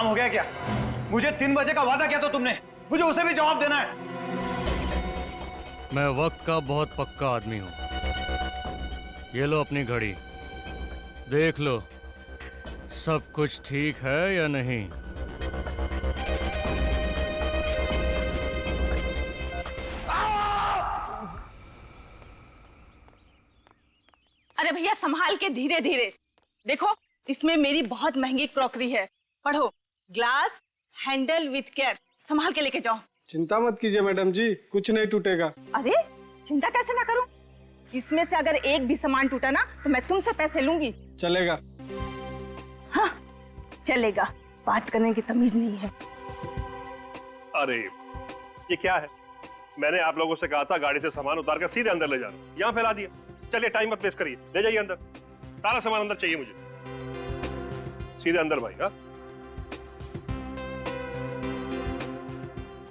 काम हो गया क्या? मुझे 3 बजे का वादा किया तो तुमने, मुझे उसे भी जवाब देना है। मैं वक्त का बहुत पक्का आदमी हूँ। ये लो अपनी घड़ी, देख लो सब कुछ ठीक है या नहीं। अरे भैया संभाल के, धीरे धीरे। देखो इसमें मेरी बहुत महंगी क्रॉकरी है, पढ़ो। ग्लास हैंडल विथ केयर, संभाल के लेके जाओ। चिंता मत कीजिए मैडम जी, कुछ नहीं टूटेगा। अरे चिंता कैसे ना करूं? इसमें से अगर एक भी सामान टूटा ना तो मैं तुमसे पैसे लूंगी। चलेगा। हाँ चलेगा, बात करने की तमीज नहीं है। अरे ये क्या है? मैंने आप लोगों से कहा था गाड़ी से सामान उतार कर सीधे अंदर ले जाना, यहाँ फैला दिया। चलिए टाइम मत वेस्ट करिए, ले जाइए अंदर। सारा सामान अंदर चाहिए मुझे, सीधे अंदर भाई। हाँ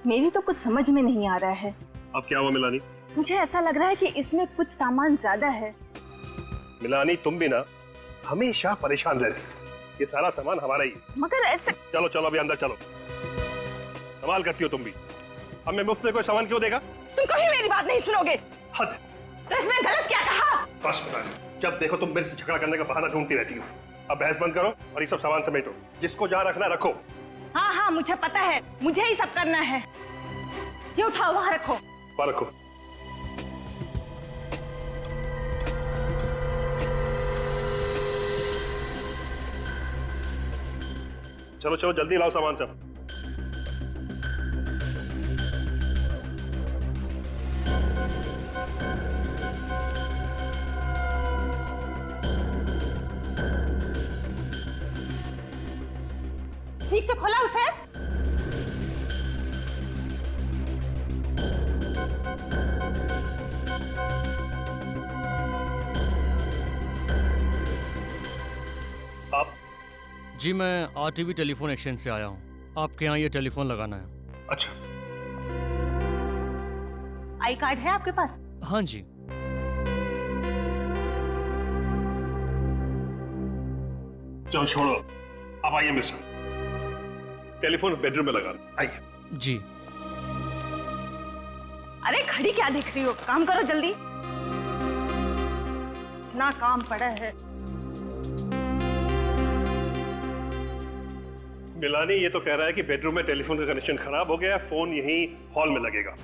मेरी तो कुछ समझ में नहीं आ रहा है। अब क्या हुआ मिलानी? मुझे ऐसा लग रहा है कि इसमें कुछ सामान ज्यादा है। मिलानी तुम भी ना हमेशा परेशान रहती हो। ये सारा सामान हमारा ही है। मगर ऐसे चलो चलो अभी अंदर चलो। कमाल करती हो तुम भी। हमें मुफ्त में कोई सामान क्यों देगा? तुम कभी मेरी बात नहीं सुनोगे। हद है। तो इसमें गलत क्या कहा? बस मिलानी, जब देखो तुम मेरे से झगड़ा करने का बहाना ढूंढती रहती हो। अब बहस बंद करो और ये सब सामान समेटो। जिसको जहाँ रखना रखो। हाँ हाँ मुझे पता है, मुझे ही सब करना है। ये उठाओ, वहां रखो। वहाँ रखो। चलो चलो जल्दी लाओ सामान सब। ठीक से खोला उसे। आप? जी मैं आरटीवी टेलीफोन एक्सचेंज से आया हूँ, आपके यहाँ ये टेलीफोन लगाना है। अच्छा आई कार्ड है आपके पास? हाँ जी। चलो छोड़ो, आप आइए मेरे साथ। टेलीफोन बेडरूम में लगा लो, आइए। जी। अरे घड़ी क्या देख रही हो, काम करो जल्दी। इतना काम पड़ा है। मिलानी ये तो कह रहा है कि बेडरूम में टेलीफोन का कनेक्शन खराब हो गया, फोन यहीं हॉल में लगेगा।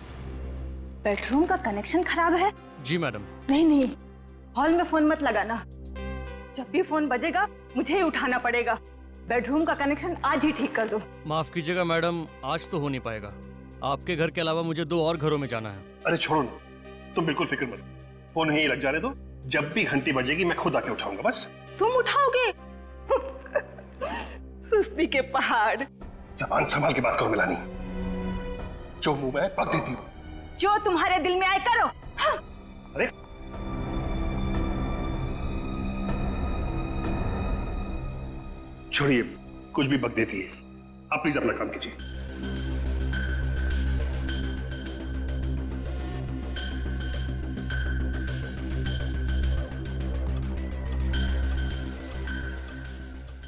बेडरूम का कनेक्शन खराब है? जी मैडम। नहीं नहीं, हॉल में फोन मत लगाना। जब भी फोन बजेगा मुझे ही उठाना पड़ेगा। बेडरूम का कनेक्शन आज ही ठीक कर दो। माफ कीजिएगा मैडम, आज तो हो नहीं पाएगा। आपके घर के अलावा मुझे 2 और घरों में जाना है। अरे छोड़ो ना, तुम बिल्कुल फिक्र मत, फोन यहीं लग जाने दो। जब भी घंटी बजेगी मैं खुद आके उठाऊंगा बस। तुम उठाओगे? सुस्ती के पहाड़। जबान संभाल के बात करो मिलानी, जो मुंह में पक देती हो। जो तुम्हारे दिल में आए करो। हाँ। अरे छोड़िए, कुछ भी बक देती है। आप प्लीज अपना काम कीजिए।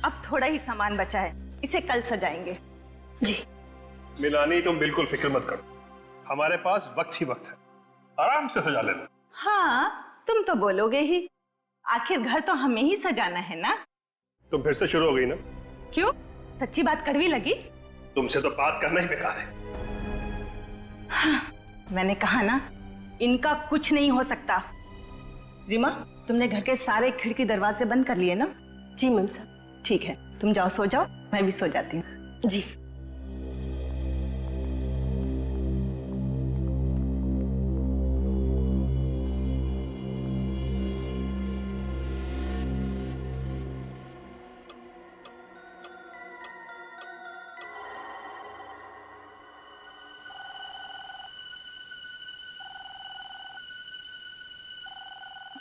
अब थोड़ा ही सामान बचा है, इसे कल सजाएंगे। जी। मिलानी तुम बिल्कुल फिक्र मत करो, हमारे पास वक्त ही वक्त है, आराम से सजा लेना। हाँ तुम तो बोलोगे ही, आखिर घर तो हमें ही सजाना है ना। तुम फिर से शुरू हो गई ना? क्यों, सच्ची बात कड़वी लगी? तुमसे तो बात करना ही बेकार है। हाँ, मैंने कहा ना, इनका कुछ नहीं हो सकता। रीमा, तुमने घर के सारे खिड़की दरवाजे बंद कर लिए ना? जी मैम साहब। ठीक है, तुम जाओ सो जाओ, मैं भी सो जाती हूँ। जी।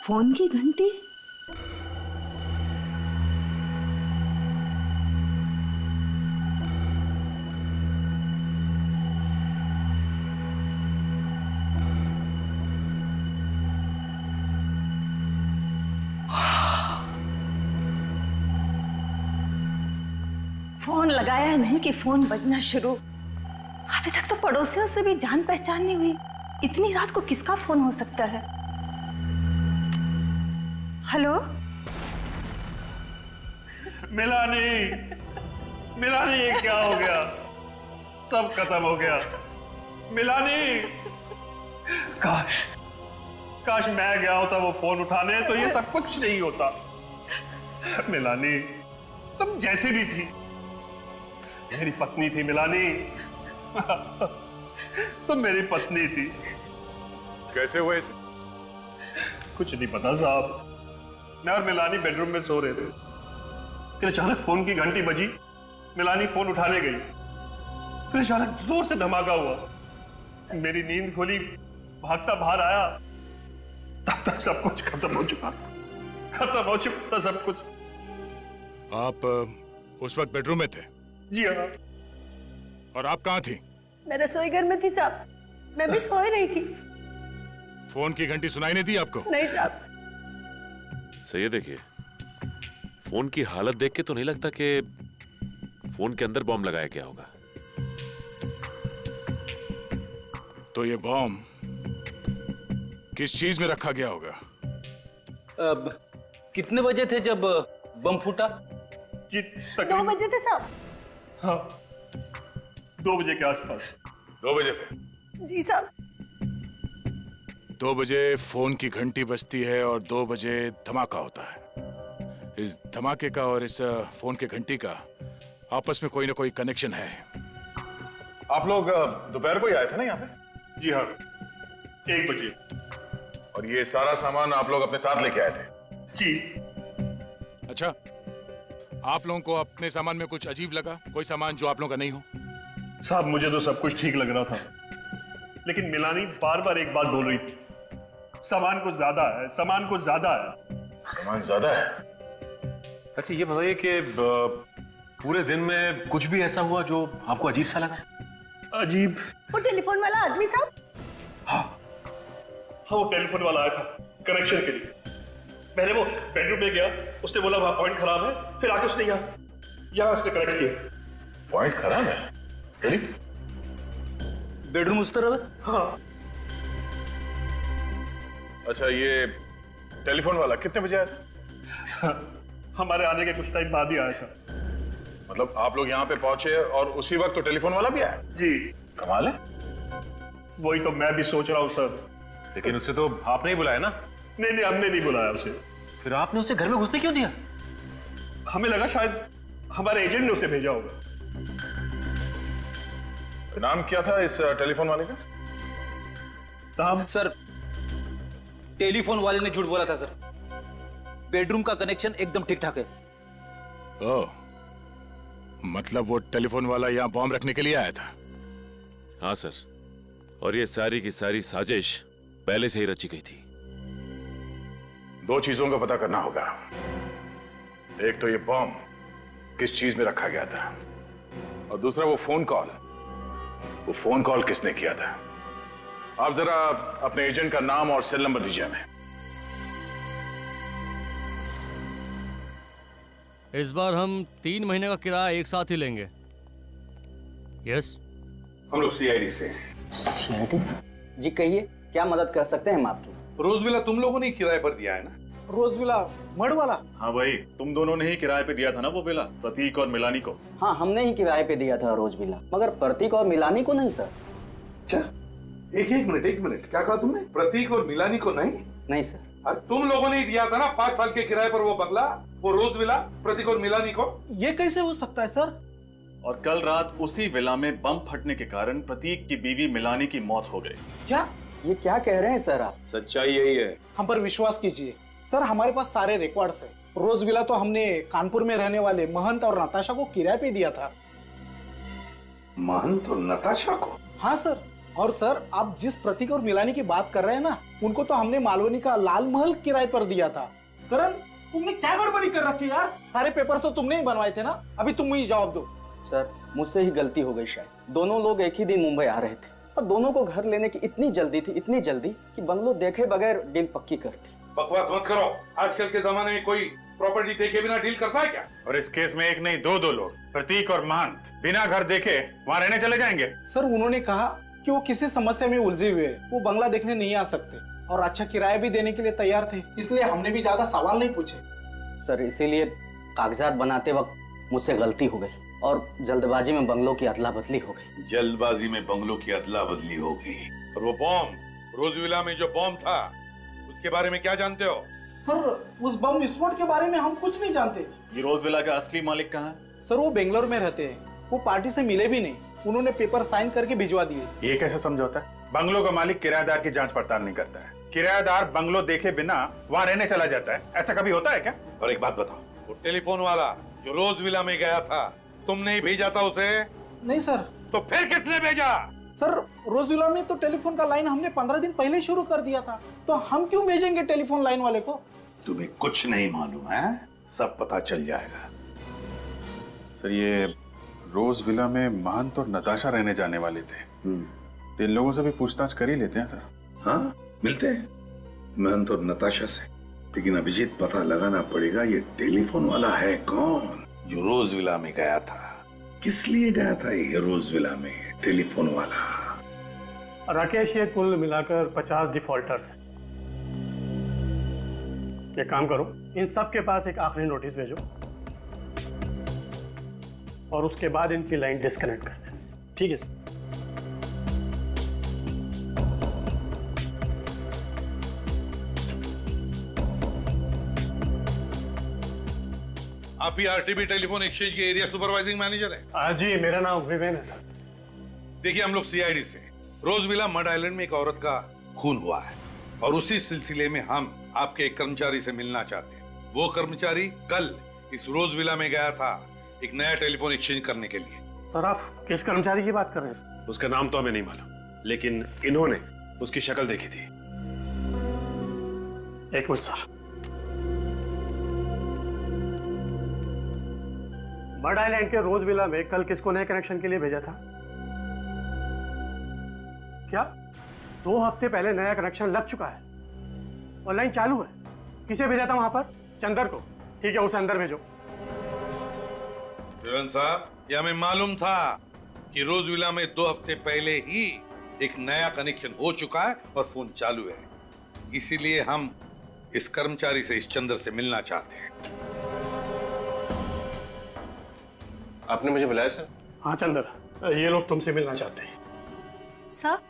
फोन की घंटी। फोन लगाया नहीं कि फोन बजना शुरू। अभी तक तो पड़ोसियों से भी जान पहचान नहीं हुई। इतनी रात को किसका फोन हो सकता है? हेलो मिलानी, मिलानी ये क्या हो गया? सब खत्म हो गया। मिलानी, काश काश मैं गया होता वो फोन उठाने तो ये सब कुछ नहीं होता। मिलानी, तुम जैसी भी थी मेरी पत्नी थी। मिलानी, तुम मेरी पत्नी थी। कैसे हुए इसे? कुछ नहीं पता साहब। मैं और मिलानी बेडरूम में सो रहे थे, फिर अचानक फोन की घंटी बजी। मिलानी फोन उठाने गई, फिर अचानक जोर से धमाका हुआ। मेरी नींद खुली, भागता बाहर आया, तब तक सब कुछ खत्म हो चुका था। खत्म हो चुका था सब कुछ। आप उस वक्त बेडरूम में थे? जी हाँ। और आप कहाँ थी? मैं रसोई घर में थी साहब, मैं भी सो ही रही थी। फोन की घंटी सुनाई नहीं दी आपको? नहीं साहब। सही है, देखिए फोन की हालत देख के तो नहीं लगता कि फोन के अंदर बॉम्ब लगाया गया होगा। तो ये बॉम्ब किस चीज में रखा गया होगा? अब कितने बजे थे जब बम फूटा? जी 2 बजे थे साहब। हाँ, 2 बजे के आसपास। 2 बजे थे? जी साहब। 2 बजे फोन की घंटी बजती है और 2 बजे धमाका होता है। इस धमाके का और इस फोन के घंटी का आपस में कोई ना कोई कनेक्शन है। आप लोग दोपहर को ही आए थे ना यहाँ पे? जी हाँ, 1 बजे। और ये सारा सामान आप लोग अपने साथ लेके आए थे? जी। अच्छा, आप लोगों को अपने सामान में कुछ अजीब लगा? कोई सामान जो आप लोगों का नहीं हो? साहब मुझे तो सब कुछ ठीक लग रहा था, लेकिन मिलानी बार बार एक बात बोल रही थी, सामान कुछ ज्यादा है, सामान कुछ ज्यादा है। सामान ज्यादा है? अच्छा ये बताइए कि पूरे दिन में कुछ भी ऐसा हुआ जो आपको अजीब सा लगा? अजीब? वो टेलीफोन वाला आदमी साहब? हाँ, वो टेलीफोन वाला आया था कनेक्शन के लिए। पहले वो बेडरूम में गया, उसने बोला वहां पॉइंट खराब है, फिर आके उसने यहाँ उसने कनेक्ट किया। पॉइंट खराब है? बेडरूम उस तरफ है? हाँ। अच्छा, ये टेलीफोन वाला कितने बजे आया था? हमारे आने के कुछ टाइम बाद ही आया था। मतलब आप लोग यहाँ पे पहुंचे और उसी वक्त तो टेलीफोन वाला भी आया? जी। कमाल है। वही तो मैं भी सोच रहा हूँ सर। लेकिन उसे तो आपने ही बुलाया ना? नहीं, हमने नहीं बुलाया उसे। फिर आपने उसे घर में घुसने क्यों दिया? हमें लगा शायद हमारे एजेंट ने उसे भेजा होगा। नाम क्या था इस टेलीफोन वाले का? नाम? सर, टेलीफोन वाले ने झूठ बोला था सर। बेडरूम का कनेक्शन एकदम ठीक ठाक है। ओह, मतलब वो टेलीफोन वाला यहाँ बॉम्ब रखने के लिए आया था? हाँ सर, और ये सारी की सारी साजिश पहले से ही रची गई थी। 2 चीजों का पता करना होगा। एक तो ये बॉम्ब किस चीज में रखा गया था, और दूसरा वो फोन कॉल किसने किया था। आप जरा अपने एजेंट का नाम और सेल नंबर दीजिए हमें। इस बार हम 3 महीने का किराया एक साथ ही लेंगे। यस। हम लोग सीआईडी से। सीआईडी? जी कहिए, क्या मदद कर सकते हैं हम आपकी? रोज विला तुम लोगों ने किराए पर दिया है ना? रोज विला मड़ वाला? हाँ भाई, तुम दोनों ने ही किराए पे दिया था ना वो विला, प्रतीक और मिलानी को। हाँ, हमने ही किराए पे दिया था रोज विला, मगर प्रतीक और मिलानी को नहीं सर। अच्छा, एक मिनट, क्या कहा तुमने? प्रतीक और मिलानी को नहीं? नहीं सर। अरे तुम लोगों ने ही दिया था ना 5 साल के किराए पर वो बंगला, वो रोज विला, प्रतीक और मिलानी को। ये कैसे हो सकता है सर? और कल रात उसी विला में बम फटने के कारण प्रतीक की बीवी मिलानी की मौत हो गई। क्या? ये क्या कह रहे हैं सर आप? सच्चाई यही है। हम पर विश्वास कीजिए सर, हमारे पास सारे रिकॉर्ड्स है। रोज विला तो हमने कानपुर में रहने वाले महंत और नताशा को किराए पे दिया था। महंत और नताशा को? हाँ सर। और सर, आप जिस प्रतीक और मिलानी की बात कर रहे हैं ना, उनको तो हमने मालवनी का लाल महल किराए पर दिया था। करण, तुमने क्या गड़बड़ी कर रखी यार? सारे पेपर्स तो तुमने ही बनवाए थे ना। अभी तुम ही जवाब दो। सर, मुझसे ही गलती हो गई शायद। दोनों लोग एक ही दिन मुंबई आ रहे थे और दोनों को घर लेने की इतनी जल्दी थी कि बंगलो देखे बगैर डील पक्की कर दी। बकवास मत करो। आजकल के जमाने में कोई प्रॉपर्टी देखे बिना डील करता है क्या? और इस केस में एक नहीं दो लोग, प्रतीक और महंत, बिना घर देखे वहां रहने चले जाएंगे। सर उन्होंने कहा कि वो किसी समस्या में उलझे हुए हैं, वो बंगला देखने नहीं आ सकते और अच्छा किराया भी देने के लिए तैयार थे, इसलिए हमने भी ज्यादा सवाल नहीं पूछे। सर इसीलिए कागजात बनाते वक्त मुझसे गलती हो गई और जल्दबाजी में बंगलों की अदला बदली हो गई। जल्दबाजी में बंगलों की अदला बदली हो गई। और वो बॉम्ब, रोज विला में जो बॉम्ब था, उसके बारे में क्या जानते हो? सर उस बम विस्फोट के बारे में हम कुछ नहीं जानते। ये रोज विला का असली मालिक कहाँ है? सर वो बेंगलोर में रहते हैं, वो पार्टी से मिले भी नहीं, उन्होंने पेपर साइन करके भिजवा दिए। ये कैसे समझौता है? बंगलों का मालिक किराएदार की जांच पड़ताल नहीं करता है, किराएदार बंगलो देखे बिना वहां रहने चला जाता है, ऐसा कभी होता है क्या? और एक बात बताओ, वो टेलीफोन वाला जो रोज विला में गया था, तुमने ही भेजा था उसे? नहीं सर। तो फिर किसने भेजा? सर रोजविला में तो टेलीफोन का लाइन हमने 15 दिन पहले शुरू कर दिया था, तो हम क्यों भेजेंगे टेलीफोन लाइन वाले को? तुम्हें कुछ नहीं मालूम है, सब पता चल जाएगा। सर ये रोज विला में महंत और नताशा रहने जाने वाले थे, तो इन लोगों से भी पूछताछ कर ही लेते हैं सर। हाँ मिलते हैं महंत और नताशा से, लेकिन अभिजीत पता लगाना पड़ेगा ये टेलीफोन वाला है कौन जो रोज विला में गया था। किस लिए गया था ये रोज विला में टेलीफोन वाला? राकेश ये कुल मिलाकर 50 डिफॉल्टर्स हैं। एक काम करो, इन सब के पास एक आखिरी नोटिस भेजो और उसके बाद इनकी लाइन डिस्कनेक्ट कर देना। ठीक है सर। आप ही आरटीबी टेलीफोन एक्सचेंज के एरिया सुपरवाइजिंग मैनेजर हैं? जी मेरा नाम विवेन है सर। देखिए हम लोग सीआईडी से, रोज विला मड आइलैंड में एक औरत का खून हुआ है और उसी सिलसिले में हम आपके एक कर्मचारी से मिलना चाहते हैं। वो कर्मचारी कल इस रोज विला में गया था एक नया टेलीफोन एक्सचेंज करने के लिए। सर आप किस कर्मचारी की बात कर रहे हैं? उसका नाम तो हमें नहीं मालूम, लेकिन इन्होंने उसकी शक्ल देखी थी। एक मिनट सर। मड आइलैंड के रोज विला में कल किसको नए कनेक्शन के लिए भेजा था? क्या 2 हफ्ते पहले नया कनेक्शन लग चुका है और लाइन चालू है? किसे भेजा था वहां पर? चंदर को। ठीक है उसे अंदर भेजो। विवेन साहब, ये हमें मालूम था कि रोज विला में 2 हफ्ते पहले ही एक नया कनेक्शन हो चुका है और फोन चालू है, इसीलिए हम इस कर्मचारी से, इस चंदर से मिलना चाहते हैं। आपने मुझे बुलाया सर? हाँ चंदर, ये लोग तुमसे मिलना चाहते हैं। साहब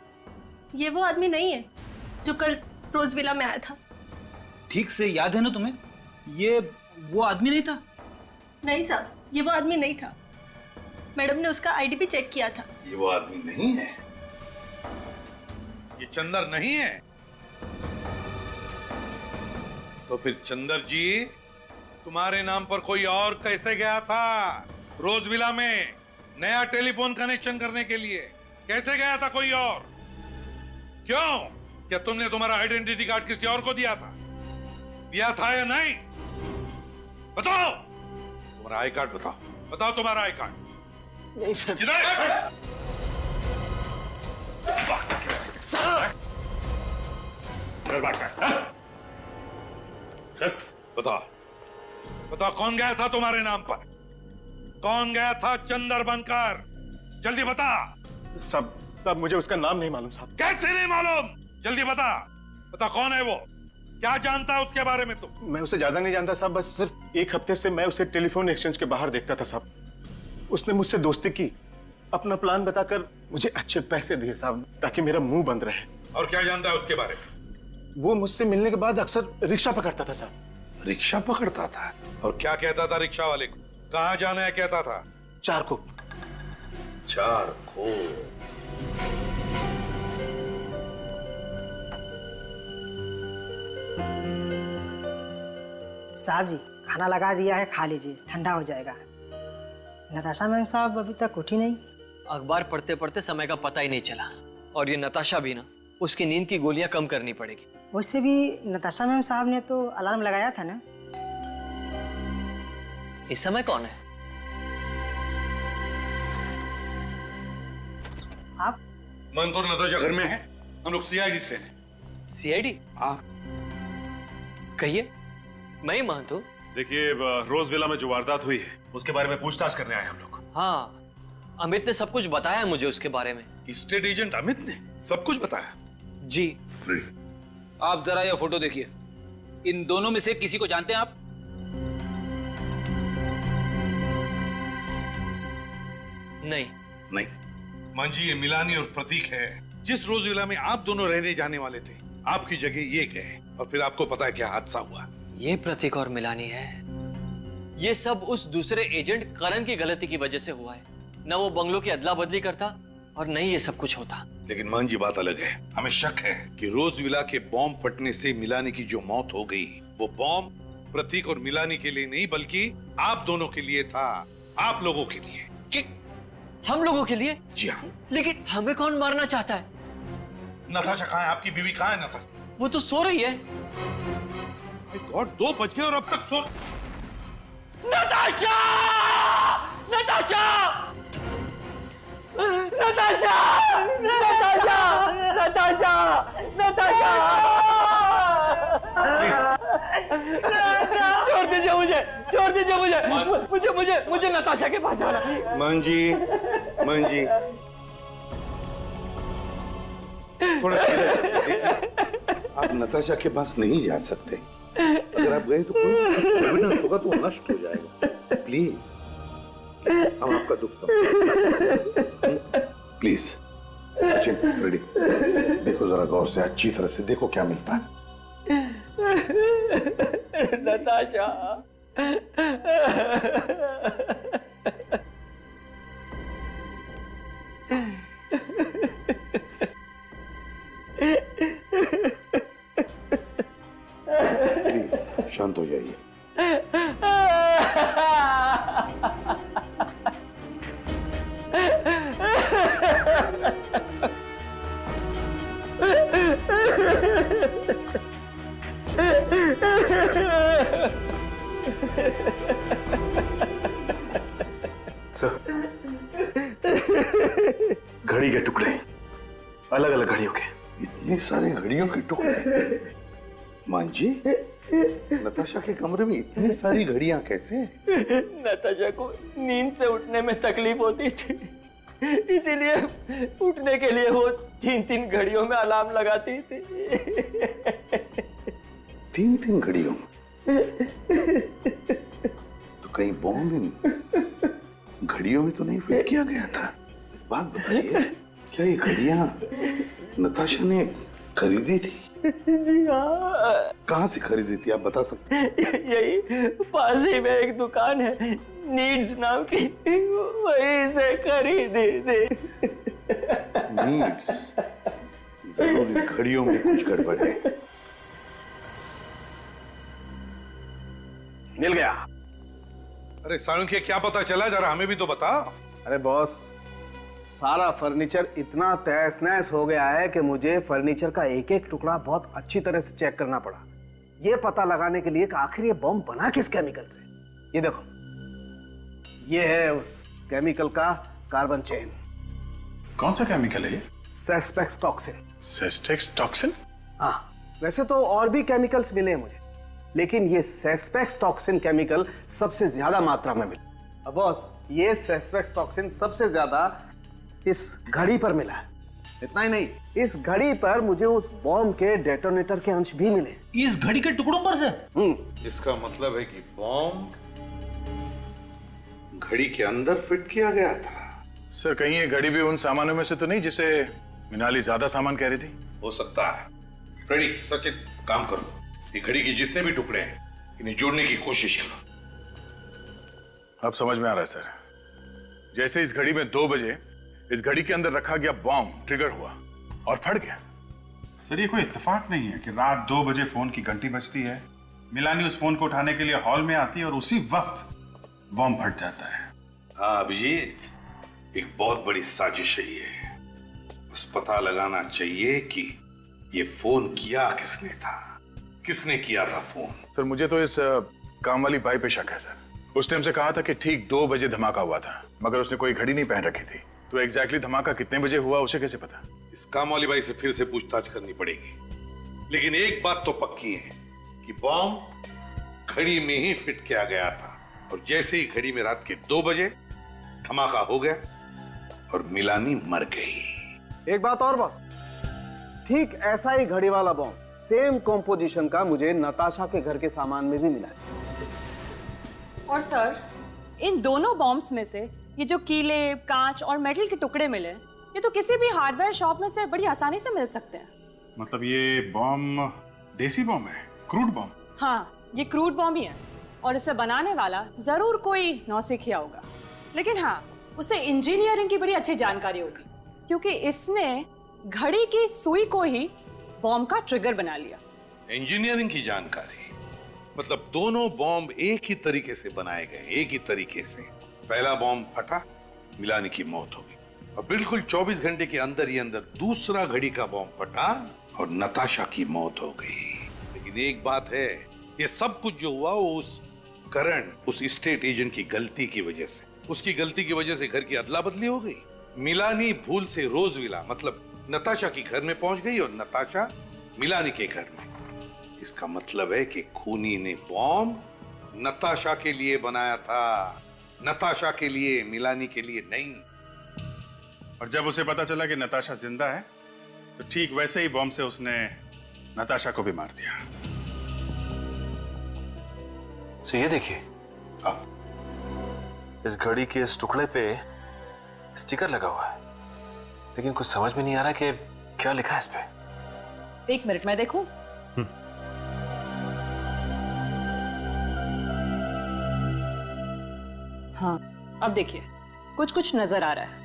ये वो आदमी नहीं है जो कल रोज विला में आया था। ठीक से याद है ना तुम्हें? ये वो आदमी नहीं था? नहीं साहब, ये वो आदमी नहीं था। मैडम ने उसका आईडी भी चेक किया था। ये वो आदमी नहीं है? ये चंदर नहीं है? तो फिर चंदर जी तुम्हारे नाम पर कोई और कैसे गया था रोज विला में नया टेलीफोन कनेक्शन करने के लिए? कैसे गया था कोई और? क्यों? क्या तुमने तुम्हारा आइडेंटिटी कार्ड किसी और को दिया था? दिया था या नहीं? बताओ तुम्हारा आई कार्ड बताओ, बताओ तुम्हारा आई कार्ड। नहीं सर। बताओ बताओ कौन गया था तुम्हारे नाम पर? कौन गया था चंदर बनकर? जल्दी बता। सब मुझे उसका नाम नहीं मालूम साहब। कैसे नहीं मालूम? जल्दी बता, बता कौन है वो? क्या जानता है उसके बारे में तुम? मैं उसे ज्यादा नहीं जानता साहब, बस सिर्फ 1 हफ्ते से मैं उसे टेलीफोन एक्सचेंज के बाहर देखता था साहब। उसने मुझसे दोस्ती की, अपना प्लान बताकर मुझे अच्छे पैसे दिए साहब, ताकि मेरा मुंह बंद रहे। और क्या जानता है उसके बारे में? वो मुझसे मिलने के बाद अक्सर रिक्शा पकड़ता था साहब। रिक्शा पकड़ता था? और क्या कहता था रिक्शा वाले को? कहाँ जाना है कहता था? चारको। साहब जी खाना लगा दिया है, खा लीजिए, ठंडा हो जाएगा। नताशा मैम साहब अभी तक उठी नहीं। अखबार पढ़ते पढ़ते समय का पता ही नहीं चला। और ये नताशा भी ना, उसकी नींद की गोलियां कम करनी पड़ेगी। वैसे भी नताशा मैम साहब ने तो अलार्म लगाया था ना। इस समय कौन है? आप? मन तो नताशा घर में है, हम लोग सीआईडी से हैं। सीआईडी? हाँ। कहिए, मैं ही महंत हूँ। देखिए, रोज विला में जो वारदात हुई है उसके बारे में पूछताछ करने आए हम लोग। हाँ, अमित ने सब कुछ बताया मुझे उसके बारे में। स्टेट एजेंट अमित ने सब कुछ बताया? जी। आप जरा ये फोटो देखिए। इन दोनों में से किसी को जानते हैं आप? नहीं। नहीं। मान जी, ये मिलानी और प्रतीक है। जिस रोज विला में आप दोनों रहने जाने वाले थे, आपकी जगह ये गए और फिर आपको पता है क्या हादसा हुआ। ये प्रतीक और मिलानी है। ये सब उस दूसरे एजेंट करण की गलती की वजह से हुआ है। न वो बंगलों की अदला बदली करता और न ही ये सब कुछ होता। लेकिन मान जी, बात अलग है। हमें शक है कि रोज विला के बॉम्ब फटने से मिलानी की जो मौत हो गई, वो बॉम्ब प्रतीक और मिलानी के लिए नहीं बल्कि आप दोनों के लिए था। आप लोगों के लिए। कि हम लोगों के लिए? जी हाँ। लेकिन हमें कौन मारना चाहता है? नताशा कहाँ है? आपकी बीवी कहाँ है? नताशा वो तो सो रही है। गॉड, 2 बज गए और अब तक सो। नताशा! नताशा! नताशा! नताशा! नताशा! नताशा! छोड़ दीजिए मुझे, छोड़ दीजिए मुझे, मुझे मुझे मुझे नताशा के पास जाना है। मान जी, मान जी, थोड़ा आप नताशा के पास नहीं जा सकते। अगर आप गए तो कोई एविडेंस होगा तो नष्ट हो जाएगा। प्लीज, हम आपका दुख समझें। प्लीज सचिन, फ्रेडी, देखो जरा गौर से, अच्छी तरह से देखो क्या मिलता है। नताशा! प्लीज शांत हो जाइए। सर, घड़ी के टुकड़े, अलग अलग घड़ियों के। इतने सारे घड़ियों के टुकड़े? मान जी, नताशा के कमरे में इतनी सारी घड़ियां कैसे? नताशा को नींद से उठने में तकलीफ होती थी, इसीलिए उठने के लिए वो 3-3 घड़ियों में अलार्म लगाती थी। 3-3 घड़ियों? तो कहीं बॉम्ब इन घड़ियों में तो नहीं फिट किया गया था? बात बताइए, क्या ये घड़ियां नताशा ने खरीदी थी? जी हाँ। कहाँ से खरीदी थी, आप बता सकते हैं? यही पास ही में एक दुकान है, नीड्स नाम की, वहीं से खरीदी थी। नीड्स? जरूर इन घड़ियों में कुछ गड़बड़ है। मिल गया। अरे साळुंखे, क्या पता चला? जरा हमें भी तो बता। अरे बॉस, सारा फर्नीचर इतना तहस नहस हो गया है कि मुझे फर्नीचर का एक एक टुकड़ा बहुत अच्छी तरह से चेक करना पड़ा, ये पता लगाने के लिए कि आखिर ये बम बना किस केमिकल से। ये देखो, ये है उस केमिकल का कार्बन चेन। कौन सा केमिकल है ये? सेस्पेक्स टॉक्सिन। सेस्पेक्स टॉक्सिन? हाँ, वैसे तो और भी केमिकल्स मिले मुझे, लेकिन ये सेस्पेक्स टॉक्सिन केमिकल सबसे ज्यादा मात्रा में मिला। अब बॉस, ये सेस्पेक्स टॉक्सिन सबसे ज्यादा इस घड़ी पर मिला है। इतना ही नहीं, इस घड़ी पर मुझे उस बॉम्ब के डेटोनेटर के अंश भी मिले। इस घड़ी के टुकड़ों पर से? इसका मतलब है कि बॉम्ब घड़ी के अंदर फिट किया गया था। सर, कहीं ये घड़ी भी उन सामानों में से तो नहीं जिसे मिनाली ज्यादा सामान कह रही थी? हो सकता है। फ्रेडी, सचिन, काम करो, ये घड़ी के जितने भी टुकड़े हैं इन्हें जोड़ने की कोशिश करो। अब समझ में आ रहा है सर। जैसे इस घड़ी में 2 बजे इस घड़ी के अंदर रखा गया बॉम्ब ट्रिगर हुआ और फट गया। सर, ये कोई इत्तेफाक नहीं है कि रात 2 बजे फोन की घंटी बजती है, मिलानी उस फोन को उठाने के लिए हॉल में आती है और उसी वक्त बॉम्ब फट जाता है। हाँ अभिजीत, एक बहुत बड़ी साजिश है ये। बस पता लगाना चाहिए कि ये फोन किया किसने था, किसने किया था फोन। सर, मुझे तो इस काम वाली बाई पे शक है सर। उस टाइम से कहा था कि ठीक 2 बजे धमाका हुआ था, मगर उसने कोई घड़ी नहीं पहन रखी थी, तो एग्जैक्टली धमाका कितने बजे हुआ उसे कैसे पता? इस काम वाली बाई से फिर से पूछताछ करनी पड़ेगी। लेकिन एक बात तो पक्की है कि बॉम्ब घड़ी में ही फिट किया गया था और जैसे ही घड़ी में रात के 2 बजे धमाका हो गया और मिलानी मर गई। एक बात और बॉस, ठीक ऐसा ही घड़ी वाला बॉम्ब सेम कॉम्पोजिशन का मुझे नताशा के घर के सामान में भी मिला है। और सर, इन दोनों बॉम्ब्स में से ये जो कीले, कांच और मेटल के टुकड़े मिले, ये तो किसी भी हार्डवेयर शॉप में से बड़ी आसानी से मिल सकते हैं। मतलब ये बॉम्ब देसी बॉम्ब है, क्रूड बॉम्ब? हाँ, ये क्रूड बॉम्ब ही है और इसे बनाने वाला जरूर कोई नौसिखिया होगा, लेकिन हाँ, उसे इंजीनियरिंग की बड़ी अच्छी जानकारी होगी, क्योंकि इसने घड़ी की सुई को ही बॉम्ब का ट्रिगर बना लिया। इंजीनियरिंग की जानकारी मतलब दोनों बॉम्ब एक ही तरीके से बनाए गए, एक ही तरीके से। पहला बॉम्ब फटा, मिलानी की मौत हो गई और बिल्कुल 24 घंटे के अंदर ही अंदर दूसरा घड़ी का बॉम्ब फटा और नताशा की मौत हो गई। लेकिन एक बात है, ये सब कुछ जो हुआ वो उस करण, उस स्टेट एजेंट की गलती की वजह से, उसकी गलती की वजह से घर की अदला बदली हो गई। मिलानी भूल से रोजविला मतलब नताशा के घर में पहुंच गई और नताशा मिलानी के घर में। इसका मतलब है कि खूनी ने बॉम्ब नताशा के लिए बनाया था, नताशा के लिए, मिलानी के लिए नहीं। और जब उसे पता चला कि नताशा जिंदा है तो ठीक वैसे ही बॉम्ब से उसने नताशा को भी मार दिया। तो ये देखिए, इस घड़ी के इस टुकड़े पे स्टिकर लगा हुआ है, लेकिन कुछ समझ में नहीं आ रहा कि क्या लिखा है इस पे। 1 मिनट में देखूं। हाँ, अब देखिए, कुछ कुछ नजर आ रहा है।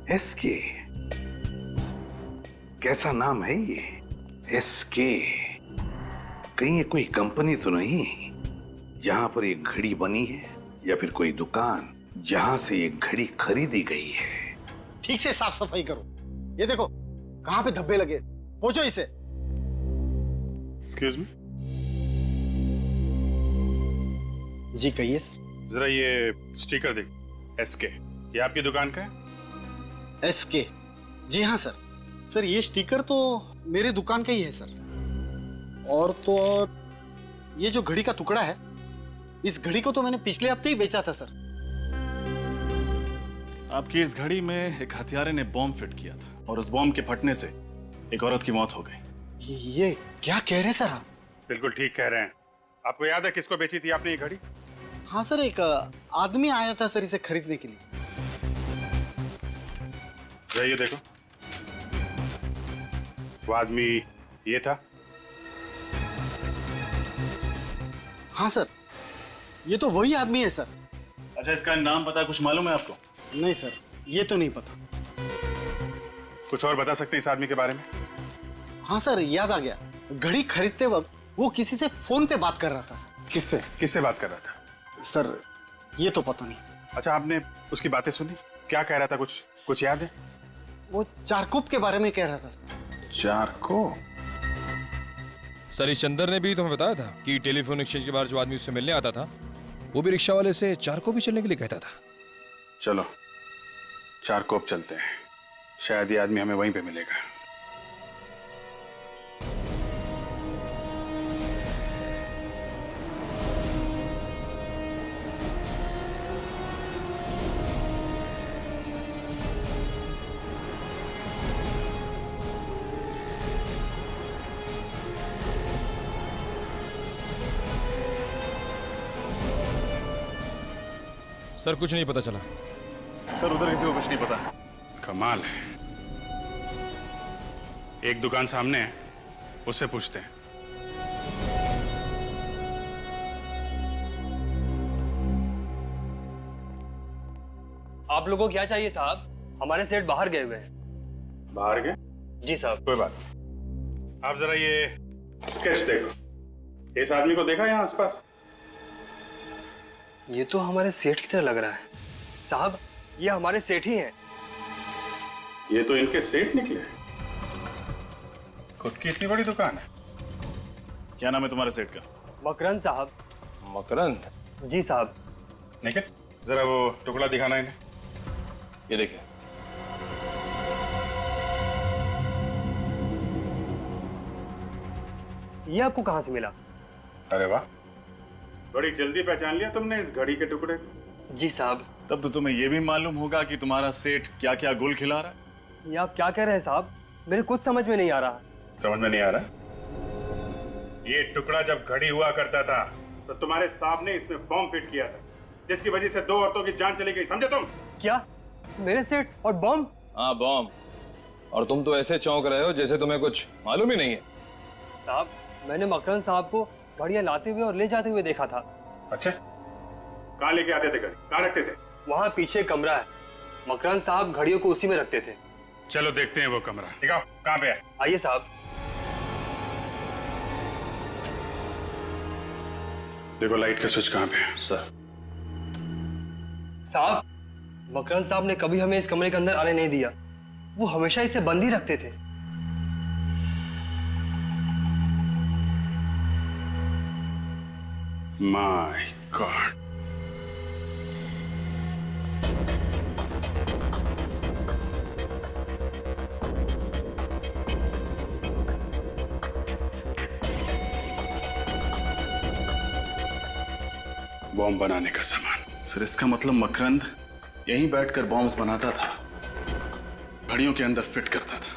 एसके कैसा नाम है ये? एसके कहीं ये कोई कंपनी तो नहीं जहां पर एक घड़ी बनी है, या फिर कोई दुकान जहां से ये घड़ी खरीदी गई है? ठीक से साफ सफाई करो। ये देखो कहां पे धब्बे लगे, पोंछो इसे। एक्सक्यूज मी जी, कहिए सर। जरा ये स्टिकर देख, एसके, ये आपकी दुकान का है? एसके? जी हाँ सर। सर ये स्टिकर तो मेरे दुकान का ही है सर। और तो और ये जो घड़ी का टुकड़ा है, इस घड़ी को तो मैंने पिछले हफ्ते ही बेचा था सर। आपकी इस घड़ी में एक हथियारे ने बॉम्ब फिट किया था और उस बॉम्ब के फटने से एक औरत की मौत हो गई। ये क्या कह रहे हैं सर आप? बिल्कुल ठीक कह रहे हैं। आपको याद है किसको बेची थी आपने ये घड़ी? हाँ सर, एक आदमी आया था सर इसे खरीदने के लिए। ये देखो, वो आदमी ये था। हाँ सर, ये तो वही आदमी है सर। अच्छा, इसका नाम पता कुछ मालूम है आपको? नहीं सर, ये तो नहीं पता। कुछ और बता सकते हैं इस आदमी के बारे में? हाँ सर, याद आ गया। घड़ी खरीदते वक्त वो किसी से फोन पे बात कर रहा था सर। किससे किससे बात कर रहा था सर? ये तो पता नहीं। अच्छा, आपने उसकी बातें सुनी? क्या कह रहा था, कुछ याद है? वो चारकोप के बारे में कह रहा था। चारकोप? सर, इस चंदर ने भी तुम्हें बताया था कि टेलीफोन एक्सचेंज के बाहर जो आदमी उससे मिलने आता था, वो भी रिक्शा वाले से चारकोप भी चलने के लिए कहता था। चलो चारकोप चलते हैं, शायद ये आदमी हमें वहीं पे मिलेगा। सर, कुछ नहीं पता चला। सर, उधर किसी को कुछ नहीं पता। कमाल है। एक दुकान सामने है, उससे पूछते हैं। आप लोगों को क्या चाहिए साहब? हमारे सेठ बाहर गए हुए हैं। बाहर गए? जी साहब। कोई बात नहीं। आप जरा ये स्केच देखो। इस आदमी को देखा यहाँ आसपास? ये तो हमारे सेठ की तरह लग रहा है साहब। ये हमारे सेठ ही हैं। ये तो इनके सेठ निकले। खुद की इतनी बड़ी दुकान है। क्या नाम है तुम्हारे सेठ का? मकरंद साहब। मकरंद? जी साहब। निखिल, जरा वो टुकड़ा दिखाना इन्हें। ये देखिए। ये आपको कहाँ से मिला? अरे वाह, बड़ी जल्दी पहचान लिया तुमने इस घड़ी के टुकड़े को। जी साहब। तब तो तुम्हें यह भी मालूम होगा कि तुम्हारा सेठ क्या क्या गुल खिला रहा है। ये आप क्या कह रहे हैं साहब? मेरे कुछ समझ में नहीं आ रहा। समझ में नहीं आ रहा? ये टुकड़ा जब घड़ी हुआ करता था तो तुम्हारे साहब ने इसमें बॉम्ब फिट किया था, जिसकी वजह से 2 औरतों की जान चली गई, समझे तुम? क्या? मेरे सेठ और बॉम्ब? हाँ, बॉम्ब। और तुम तो ऐसे चौंक रहे हो जैसे तुम्हें कुछ मालूम ही नहीं है। साहब, मैंने मकरंद साहब को घड़ियां लाते हुए और ले जाते हुए देखा था। अच्छा, कहाँ लेके आते थे घड़ी? कहाँ रखते थे? वहाँ पीछे कमरा है, मकरंद साहब घड़ियों को उसी में रखते थे। चलो देखते हैं वो कमरा। दिखाओ कहाँ पे है। आइए साहब। देखो लाइट का स्विच कहाँ पे है। सर। साहब, मकरंद साहब ने कभी हमें इस कमरे के अंदर आने नहीं दिया। वो हमेशा इसे बंद ही रखते थे। My God. बॉम्ब बनाने का सामान। सर, इसका मतलब मकरंद यहीं बैठकर बॉम्ब्स बनाता था, घड़ियों के अंदर फिट करता था।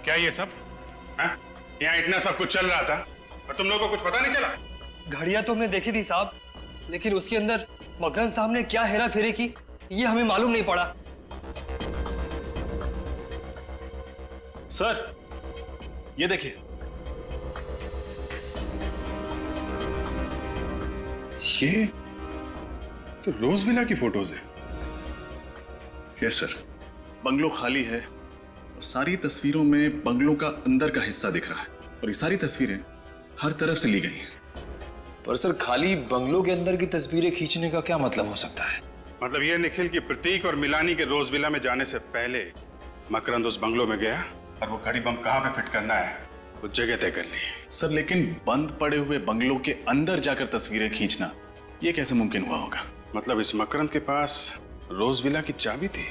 क्या ये सब? यहाँ इतना सब कुछ चल रहा था और तुम लोगों को कुछ पता नहीं चला? घड़ियां तो हमने देखी थी साहब, लेकिन उसके अंदर मकरंद साहब ने क्या हेरा फेरी की ये हमें मालूम नहीं पड़ा। सर, ये देखिए, ये तो रोज विला की फोटोज है। यस सर, बंगलो खाली है और सारी तस्वीरों में बंगलो का अंदर का हिस्सा दिख रहा है और ये सारी तस्वीरें हर तरफ से ली गई हैं। पर सर, खाली बंगलो के अंदर की तस्वीरें खींचने का क्या मतलब हो सकता है? मतलब ये निखिल की प्रतीक और मिलानी के रोज विला में जाने से पहले मकरंद उस बंगलो में गया और वो घड़ी बम कहाँ पे फिट करना है वो जगह तय कर ली। सर, लेकिन बंद पड़े हुए बंगलो के अंदर जाकर तस्वीरें खींचना ये कैसे मुमकिन हुआ होगा? मतलब इस मकरंद के पास रोज विला की चाबी थी,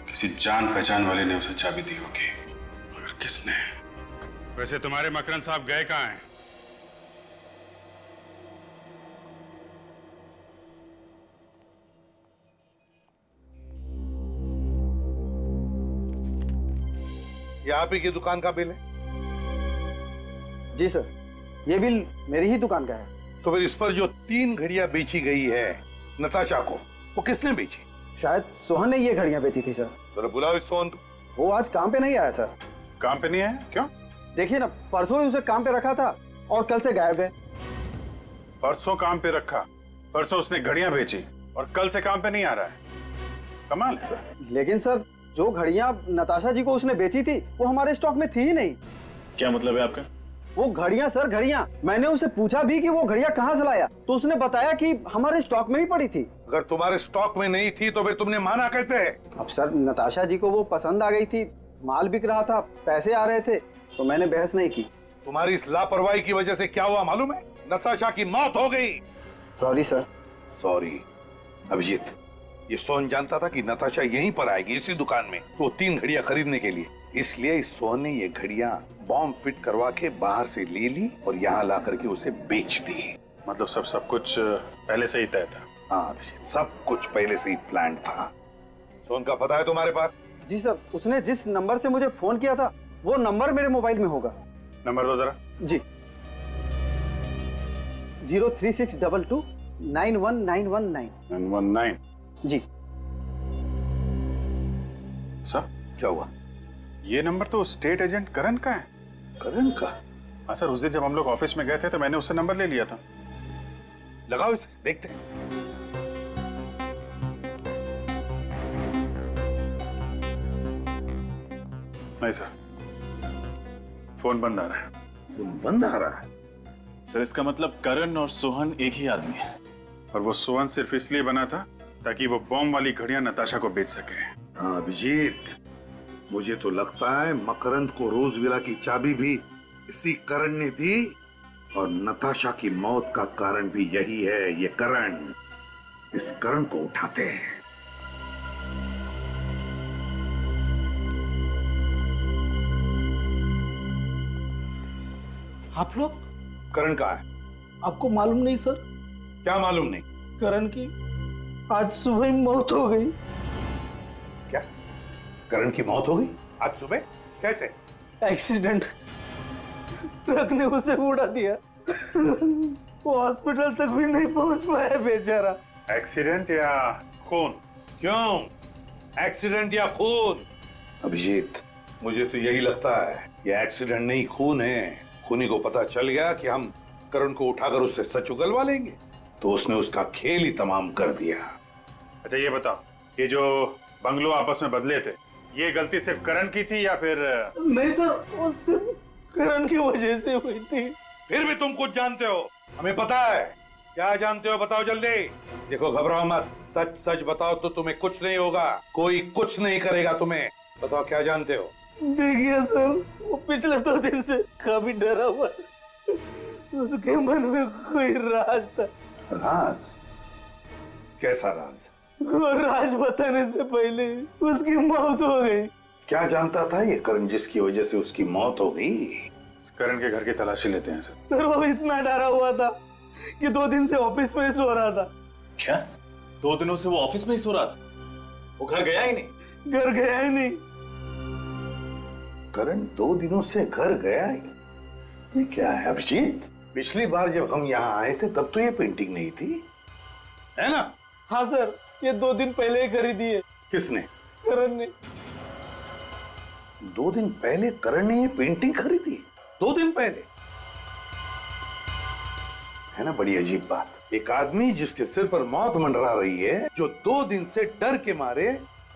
किसी जान पहचान वाले ने उसे चाबी दी होगी, मगर किसने? वैसे तुम्हारे मकरंद साहब गए कहाँ हैं? ये आप ही की दुकान का बिल है? जी सर, ये बिल मेरी ही दुकान का है। तो फिर इस पर जो 3 घड़ियां बेची गई है नताशा को, वो किसने बेची? शायद सोहन ने ये घड़ियां बेची थी सर। तो बुलाओ इस सोहन को। वो आज काम पे नहीं आया सर। काम पे नहीं आया? क्यों? देखिए ना, परसों ही उसे काम पे रखा था और कल से गायब है। परसों काम पे रखा, परसों उसने घड़ियां बेची और कल से काम पे नहीं आ रहा है? कमाल है सर। लेकिन सर, जो घड़ियां नताशा जी को उसने बेची थी वो हमारे स्टॉक में थी ही नहीं। क्या मतलब है आपका? वो घड़ियां सर, घड़ियां। मैंने उसे पूछा भी कि वो घड़ियां कहाँ से लाया, तो उसने बताया कि हमारे स्टॉक में ही पड़ी थी। अगर तुम्हारे स्टॉक में नहीं थी तो फिर तुमने माना कैसे? अब सर, नताशा जी को वो पसंद आ गई थी, माल बिक रहा था, पैसे आ रहे थे, तो मैंने बहस नहीं की। तुम्हारी इस लापरवाही की वजह से क्या हुआ मालूम है? नताशा की मौत हो गई। Sorry sir. सॉरी। अभिजीत, ये सोहन जानता था कि नताशा यहीं पर आएगी, इसी दुकान में, तो 3 घड़ियां खरीदने के लिए। इसलिए इस सोहन ने ये घड़ियां बॉम्ब फिट करवा के बाहर से ले ली और यहाँ ला करके उसे बेच दी। मतलब सब कुछ पहले से ही तय था? हाँ, सब कुछ पहले से ही प्लान था। सोहन का पता है तुम्हारे पास? जी सर, उसने जिस नंबर से मुझे फोन किया था वो नंबर मेरे मोबाइल में होगा। नंबर दो जरा। जी, 03622 91919। 919? जी सर, क्या हुआ? ये नंबर तो स्टेट एजेंट करण का है। करण का? हाँ सर, उस दिन जब हम लोग ऑफिस में गए थे तो मैंने उससे नंबर ले लिया था। लगाओ इसे, देखते हैं। नहीं सर, फोन बंद आ रहा है। फोन बंद आ रहा है? सर, इसका मतलब करण और सोहन एक ही आदमी है और वो सोहन सिर्फ इसलिए बना था ताकि वो बॉम्ब वाली घड़ियां नताशा को बेच सके। हाँ अभिजीत, मुझे तो लगता है मकरंद को रोज विला की चाबी भी इसी करण ने दी और नताशा की मौत का कारण भी यही है, ये करण। इस करण को उठाते हैं। आप लोग? करण कहाँ है? आपको मालूम नहीं सर? क्या मालूम नहीं? करण की आज सुबह ही मौत हो गई। क्या? करण की मौत हो गई आज सुबह? कैसे? एक्सीडेंट, ट्रक ने उसे उड़ा दिया। वो हॉस्पिटल तक भी नहीं पहुंच पाया बेचारा। एक्सीडेंट या खून? क्यों एक्सीडेंट या खून? अभिजीत, मुझे तो यही लगता है ये एक्सीडेंट नहीं खून है। खूनी को पता चल गया कि हम करण को उठाकर उससे सच उगलवा लेंगे, तो उसने उसका खेल ही तमाम कर दिया। अच्छा ये बताओ, ये जो बंगलो आपस में बदले थे, ये गलती सिर्फ करण की थी या फिर? नहीं सर, वो सिर्फ करण की वजह से हुई थी। फिर भी तुम कुछ जानते हो, हमें पता है। क्या जानते हो बताओ जल्दी। देखो घबराओ मत, सच सच बताओ तो तुम्हें कुछ नहीं होगा, कोई कुछ नहीं करेगा तुम्हें। बताओ क्या जानते हो। देखिए सर, वो पिछले 2 दिन से काफी डरा हुआ, उसके मन में कोई राज था। राज? कैसा राज? वो राज बताने से पहले उसकी मौत हो गई। क्या जानता था ये करण जिसकी वजह से उसकी मौत हो गई? करण के घर की तलाशी लेते हैं सर। सर वो इतना डरा हुआ था कि 2 दिन से ऑफिस में ही सो रहा था। क्या? 2 दिनों से वो ऑफिस में ही सो रहा था? वो घर गया ही नहीं? घर गया ही नहीं। करण 2 दिनों से घर गया ही? ये क्या है अभिजीत? पिछली बार जब हम यहाँ आए थे तब तो ये पेंटिंग नहीं थी, है ना? हाँ सर, ये 2 दिन पहले ही खरीदी है। किसने? करण ने। 2 दिन पहले करण ने ये पेंटिंग खरीदी? 2 दिन पहले? है ना बड़ी अजीब बात। एक आदमी जिसके सिर पर मौत मंडरा रही है, जो 2 दिन से डर के मारे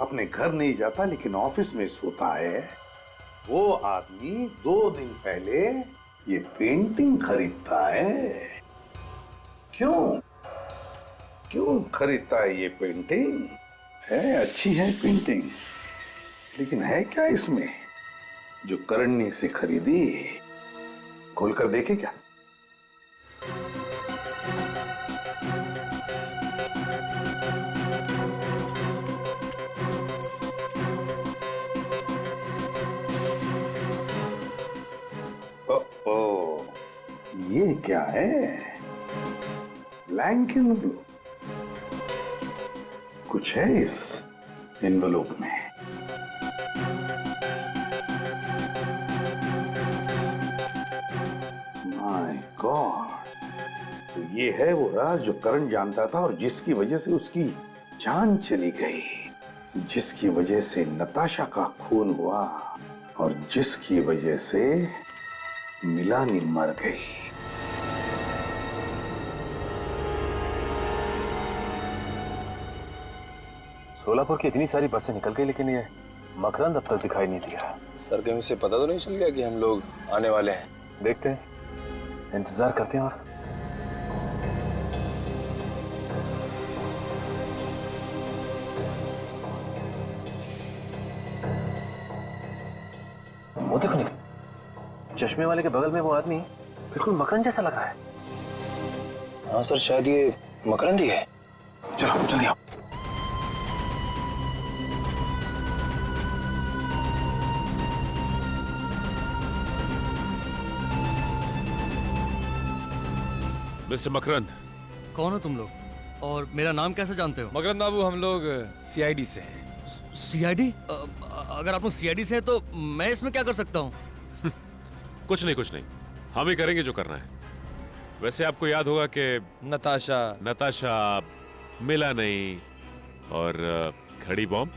अपने घर नहीं जाता लेकिन ऑफिस में सोता है, वो आदमी 2 दिन पहले ये पेंटिंग खरीदता है। क्यों? क्यों खरीदता है ये पेंटिंग? है अच्छी है पेंटिंग, लेकिन है क्या इसमें जो करण ने इसे खरीदी? खोलकर देखे क्या? ओ, ये क्या है? Blank envelope. कुछ है इस एनवलप में। माय गॉड, तो ये है वो राज जो करण जानता था और जिसकी वजह से उसकी जान चली गई, जिसकी वजह से नताशा का खून हुआ और जिसकी वजह से मिलानी मर गई। सोलापुर की इतनी सारी बसें निकल गई, लेकिन ये मकरंद अब तक दिखाई नहीं दिया। सर कहीं उसे पता तो नहीं चल गया कि हम लोग आने वाले हैं? देखते हैं, इंतजार करते हैं। और वो देखो निकल, चश्मे वाले के बगल में वो आदमी बिल्कुल मकरंद जैसा लग रहा है। हाँ सर, शायद ये मकरंद ही है। चलो जल्दी आओ। मिस्टर मकरंद। कौन हो तुम लोग और मेरा नाम कैसे जानते हो? मकरंद बाबू, हम लोग सीआईडी से हैं। सीआईडी? अगर आप लोग सीआईडी से हैं तो मैं इसमें क्या कर सकता हूँ? कुछ नहीं, हम ही करेंगे जो करना है। वैसे आपको याद होगा कि नताशा मिला नहीं और घड़ी बॉम्ब।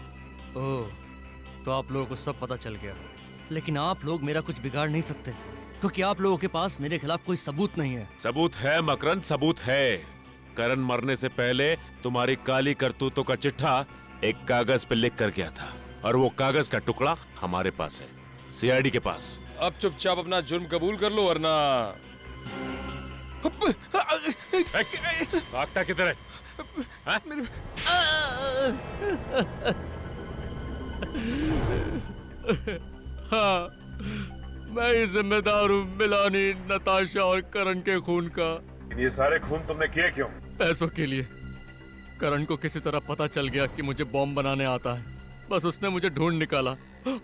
ओह, तो आप लोगों को सब पता चल गया। लेकिन आप लोग मेरा कुछ बिगाड़ नहीं सकते, क्योंकि आप लोगों के पास मेरे खिलाफ कोई सबूत नहीं है। सबूत है मकरंद, सबूत है। करण मरने से पहले तुम्हारी काली करतूतों का चिट्ठा एक कागज पे लिख कर गया था, और वो कागज का टुकड़ा हमारे पास है, सीआईडी के पास। अब चुपचाप अपना जुर्म कबूल कर लो, वरना भागता किधर है? हाँ, मैं ही जिम्मेदार हूँ मिलानी, नताशा और करण के खून का। ये सारे खून तुमने किए क्यों? पैसों के लिए। करण को किसी तरह पता चल गया कि मुझे बॉम्ब बनाने आता है। बस उसने मुझे ढूंढ निकाला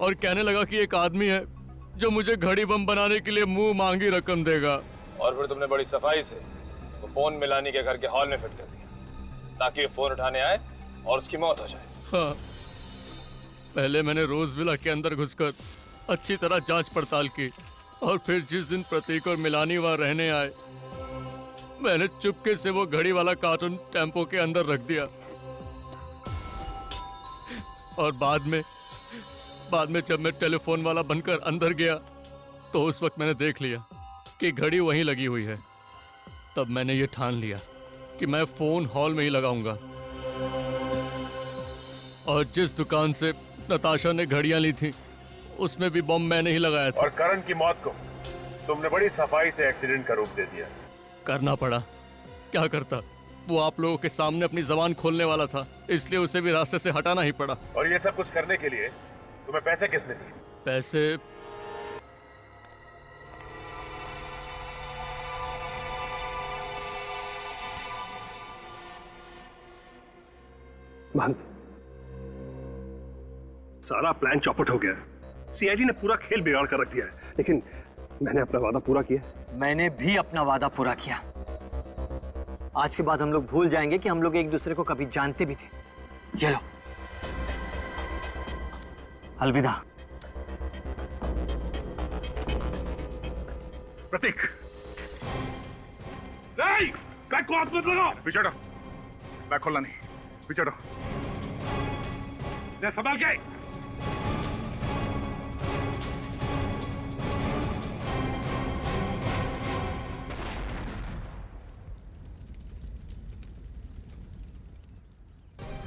और कहने लगा कि एक आदमी है जो मुझे घड़ी बम बनाने के लिए मुंह मांगी रकम देगा। और फिर तुमने बड़ी सफाई से वो फोन मिलानी के घर के हॉल में फिट कर दिया ताकि वो फोन उठाने आए और उसकी मौत हो जाए। हाँ, पहले मैंने रोज विला के अंदर घुसकर अच्छी तरह जांच पड़ताल की और फिर जिस दिन प्रतीक और मिलानी वहां रहने आए, मैंने चुपके से वो घड़ी वाला कार्टून टेम्पो के अंदर रख दिया। और बाद में जब मैं टेलीफोन वाला बनकर अंदर गया तो उस वक्त मैंने देख लिया कि घड़ी वहीं लगी हुई है। तब मैंने ये ठान लिया कि मैं फोन हॉल में ही लगाऊंगा। और जिस दुकान से नताशा ने घड़ियां ली थी उसमें भी बम मैंने ही लगाया था। और करण की मौत को तुमने बड़ी सफाई से एक्सीडेंट का रूप दे दिया। करना पड़ा, क्या करता। वो आप लोगों के सामने अपनी जबान खोलने वाला था, इसलिए उसे भी रास्ते से हटाना ही पड़ा। और ये सब कुछ करने के लिए तुम्हें पैसे किसने दिए? पैसे सारा प्लान चौपट हो गया। सीआईडी ने पूरा खेल बिगाड़ कर रख दिया है, लेकिन मैंने अपना वादा पूरा किया। मैंने भी अपना वादा पूरा किया। आज के बाद हम लोग भूल जाएंगे कि हम लोग एक दूसरे को कभी जानते भी थे। ये लो, अलविदा। प्रतीक, नहीं, बैग को हाथ मत लगाओ। पीछे हटो। बैग खोलना नहीं, पीछे हटो। संभाल के।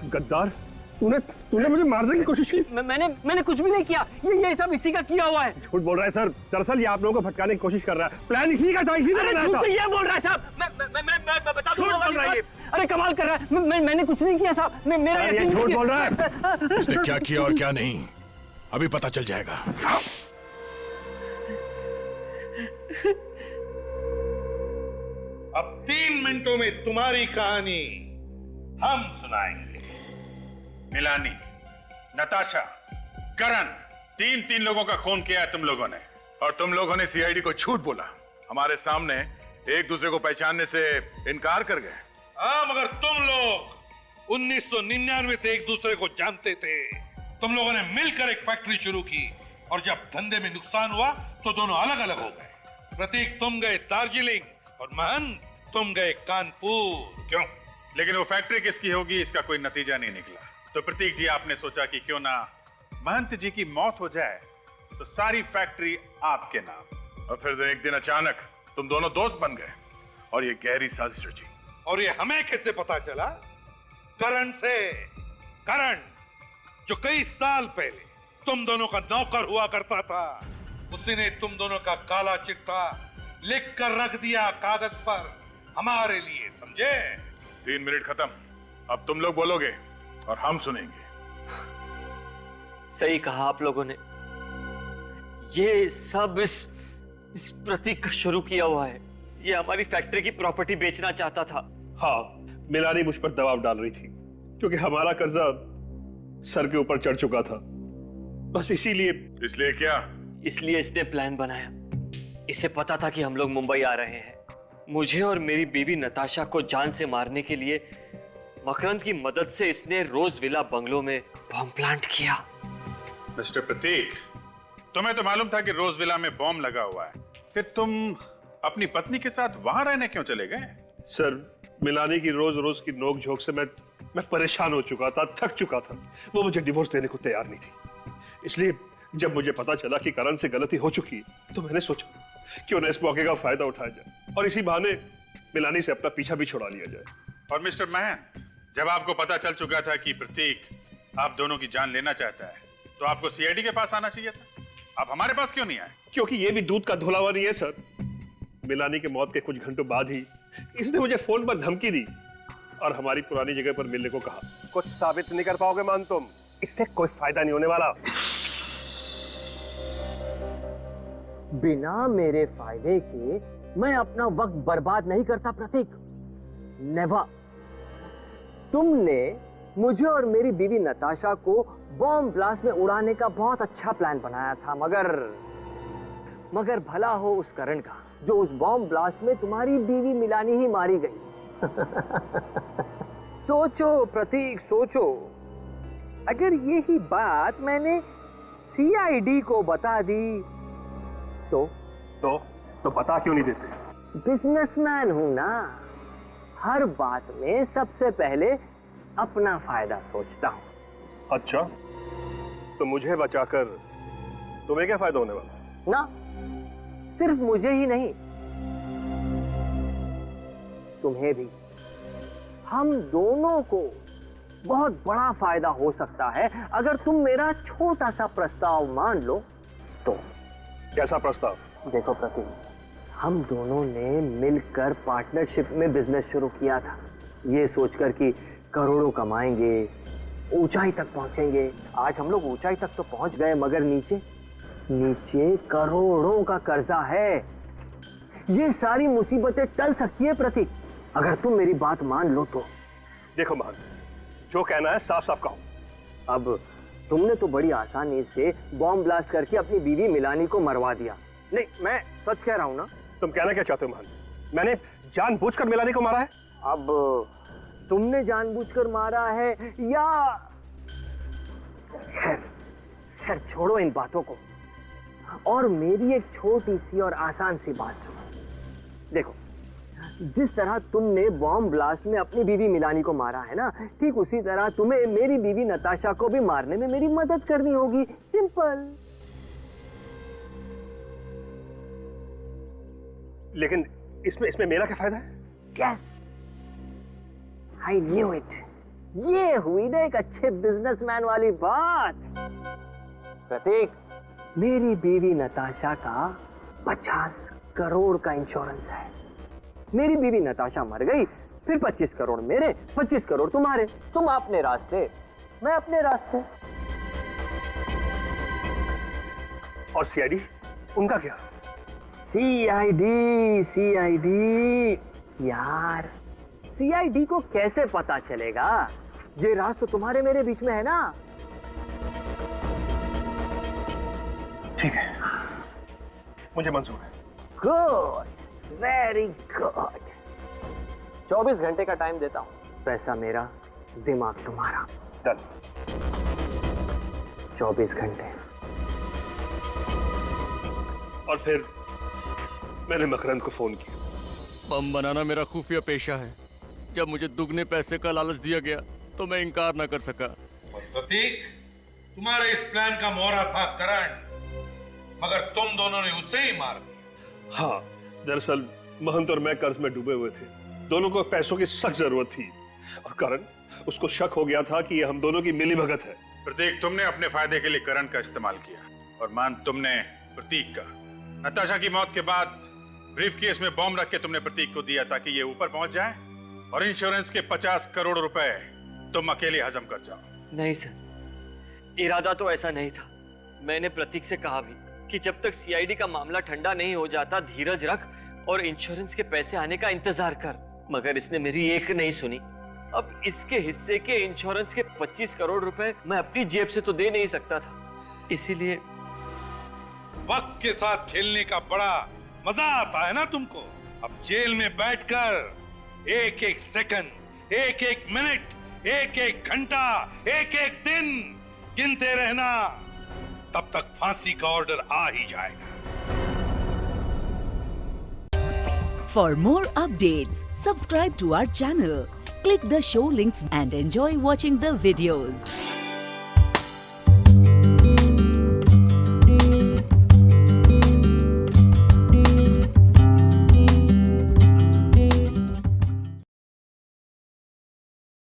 गद्दार, तूने मुझे मारने की कोशिश की। मैंने कुछ भी नहीं किया। ये सब इसी का किया हुआ है। झूठ बोल रहा है सर। दरअसल ये आप लोगों को भटकाने की कोशिश कर रहा है। प्लान इसी का था, इसी ने बनाया था। ये बोल रहा है साहब। मैं बता झूठ बोल रहा है। अरे कमाल कर रहा है। मैंने कुछ नहीं किया साहब। मेरा ये झूठ बोल रहा है। इसने क्या किया और क्या नहीं अभी पता चल जाएगा। अब 3 मिनटों में तुम्हारी कहानी हम सुनाएंगे। मिलानी, नताशा, करण, तीन लोगों का खून किया है तुम लोगों ने। और तुम लोगों ने सीआईडी को झूठ बोला, हमारे सामने एक दूसरे को पहचानने से इनकार कर गए। हाँ, मगर तुम लोग 1999 से एक दूसरे को जानते थे। तुम लोगों ने मिलकर एक फैक्ट्री शुरू की और जब धंधे में नुकसान हुआ तो दोनों अलग अलग हो गए। प्रतीक तुम गए दार्जिलिंग और महंत तुम गए कानपुर। क्यों? लेकिन वो फैक्ट्री किसकी होगी इसका कोई नतीजा नहीं निकला। तो प्रतीक जी, आपने सोचा कि क्यों ना महंत जी की मौत हो जाए तो सारी फैक्ट्री आपके नाम। और फिर एक दिन अचानक तुम दोनों दोस्त बन गए और ये गहरी साजिश रची। और ये हमें कैसे पता चला? करण से। करण जो कई साल पहले तुम दोनों का नौकर हुआ करता था, उसी ने तुम दोनों का काला चिट्ठा लिख कर रख दिया कागज पर हमारे लिए, समझे? 3 मिनट खत्म। अब तुम लोग बोलोगे और हम सुनेंगे। सही कहा आप लोगों ने। ये सब इस प्रतीक का शुरू किया हुआ है। ये हमारी फैक्ट्री की प्रॉपर्टी बेचना चाहता था। हाँ, मिलानी मुझ पर दबाव डाल रही थी क्योंकि हमारा कर्जा सर के ऊपर चढ़ चुका था। बस इसलिए क्या? इसलिए इसने प्लान बनाया। इसे पता था कि हम लोग मुंबई आ रहे हैं। मुझे और मेरी बीवी नताशा को जान से मारने के लिए मकरंद की मदद से इसने रोज विला बंगलो में बम प्लांट किया। मिस्टर प्रतीक, तुम्हें तो मालूम था कि रोज विला में बॉम्ब लगा हुआ है, फिर तुम अपनी पत्नी के साथ वहां रहने क्यों चले गए? सर, मिलानी की रोज की नोक झोंक से मैं परेशान हो चुका था, थक चुका था। वो मुझे डिवोर्स देने को तैयार नहीं थी। इसलिए जब मुझे पता चला कि करण से गलती हो चुकी है तो मैंने सोचा क्यों ना इस मौके का फायदा उठाया जाए और इसी बहाने मिलानी से अपना पीछा भी छुड़ा लिया जाए। और मिस्टर महंत, जब आपको पता चल चुका था कि प्रतीक आप दोनों की जान लेना चाहता है तो आपको सीआईडी के पास आना चाहिए था। आप हमारे पास क्यों नहीं आए? क्योंकि ये भी दूध का धुलावा नहीं है सर। मिलानी के मौत के कुछ घंटों बाद ही इसने मुझे फोन पर धमकी दी और हमारी पुरानी जगह पर मिलने को कहा। कुछ साबित नहीं कर पाओगे मान तुम, इससे कोई फायदा नहीं होने वाला। बिना मेरे फायदे के मैं अपना वक्त बर्बाद नहीं करता प्रतीक, नेवर। तुमने मुझे और मेरी बीवी नताशा को बॉम्ब ब्लास्ट में उड़ाने का बहुत अच्छा प्लान बनाया था, मगर भला हो उस करण का जो उस बॉम्ब ब्लास्ट में तुम्हारी बीवी मिलानी ही मारी गई। सोचो प्रतीक, सोचो, अगर यही बात मैंने सीआईडी को बता दी तो बता क्यों नहीं देते? बिजनेसमैन हूं ना, हर बात में सबसे पहले अपना फायदा सोचता हूं। अच्छा, तो मुझे बचाकर तुम्हें क्या फायदा होने वाला? ना, सिर्फ मुझे ही नहीं, तुम्हें भी। हम दोनों को बहुत बड़ा फायदा हो सकता है अगर तुम मेरा छोटा सा प्रस्ताव मान लो तो। कैसा प्रस्ताव? देखो प्रतीक, हम दोनों ने मिलकर पार्टनरशिप में बिजनेस शुरू किया था, ये सोचकर कि करोड़ों कमाएंगे, ऊंचाई तक पहुंचेंगे। आज हम लोग ऊंचाई तक तो पहुंच गए, मगर नीचे करोड़ों का कर्जा है। ये सारी मुसीबतें टल सकती है प्रतीक, अगर तुम मेरी बात मान लो तो। देखो मान, जो कहना है साफ साफ कहो। अब तुमने तो बड़ी आसानी से बॉम्ब ब्लास्ट करके अपनी बीवी मिलानी को मरवा दिया। नहीं, मैं सच कह रहा हूं ना। तुम कहना क्या चाहते हो मान? मैंने जानबूझकर मिलानी को मारा है? अब तुमने जानबूझकर मारा है या खैर छोड़ो इन बातों को, और मेरी एक छोटी सी और आसान सी बात सुनो। देखो, जिस तरह तुमने बॉम्ब ब्लास्ट में अपनी बीवी मिलानी को मारा है ना, ठीक उसी तरह तुम्हें मेरी बीवी नताशा को भी मारने में मेरी मदद करनी होगी। सिंपल। लेकिन इसमें मेरा क्या फायदा है? Yes, I knew it. ये हुई ना एक अच्छे बिजनेसमैन वाली बात। प्रतीक, मेरी बीवी नताशा का 50 करोड़ का इंश्योरेंस है। मेरी बीवी नताशा मर गई, फिर 25 करोड़ मेरे, 25 करोड़ तुम्हारे। तुम अपने रास्ते, मैं अपने रास्ते। और सीआईडी, उनका क्या? सीआईडी यार, सीआईडी को कैसे पता चलेगा? ये राज तो तुम्हारे मेरे बीच में है ना। ठीक है, मुझे मंजूर है। Good, very good. 24 घंटे का टाइम देता हूं। पैसा मेरा, दिमाग तुम्हारा। डन। 24 घंटे। और फिर मैंने मकरंद को फोन किया। बम बनाना मेरा खुफिया पेशा है। जब मुझे दुगने पैसे का लालच दिया गया तो मैं इनकार ना कर सका। प्रतीक, तुम्हारे इस प्लान का मोहरा था करण, मगर तुम दोनों ने उसे ही मार दिया। हाँ, दरअसल महंत और मैं कर्ज में डूबे हुए थे। दोनों को पैसों की सख्त जरूरत थी, और करण, उसको शक हो गया था कि ये हम दोनों की मिलीभगत है। प्रतीक, तुमने अपने फायदे के लिए करण का इस्तेमाल किया, और मान तुमने प्रतीक का। नताशा की मौत के बाद ब्रीफकेस में बॉम्ब रख के तुमने प्रतीक को दिया ताकि ये ऊपर पहुंच जाए, और इंश्योरेंस के 50 करोड़ रुपए तुम अकेले हजम कर जाओ। नहीं सर, इरादा तो ऐसा नहीं था। मैंने प्रतीक से कहा भी कि जब तक सीआईडी का मामला ठंडा नहीं हो जाता धीरज रख और इंश्योरेंस के पैसे आने का इंतजार कर, मगर इसने मेरी एक नहीं सुनी। अब इसके हिस्से के इंश्योरेंस के 25 करोड़ रुपए मैं अपनी जेब से तो दे नहीं सकता था, इसीलिए। वक्त के साथ खेलने का बड़ा मजा आता है ना तुमको। अब जेल में बैठकर एक एक सेकंड, एक एक मिनट, एक एक घंटा, एक एक दिन गिनते रहना, तब तक फांसी का ऑर्डर आ ही जाएगा। For more updates, subscribe to our channel, click the show links and enjoy watching the videos.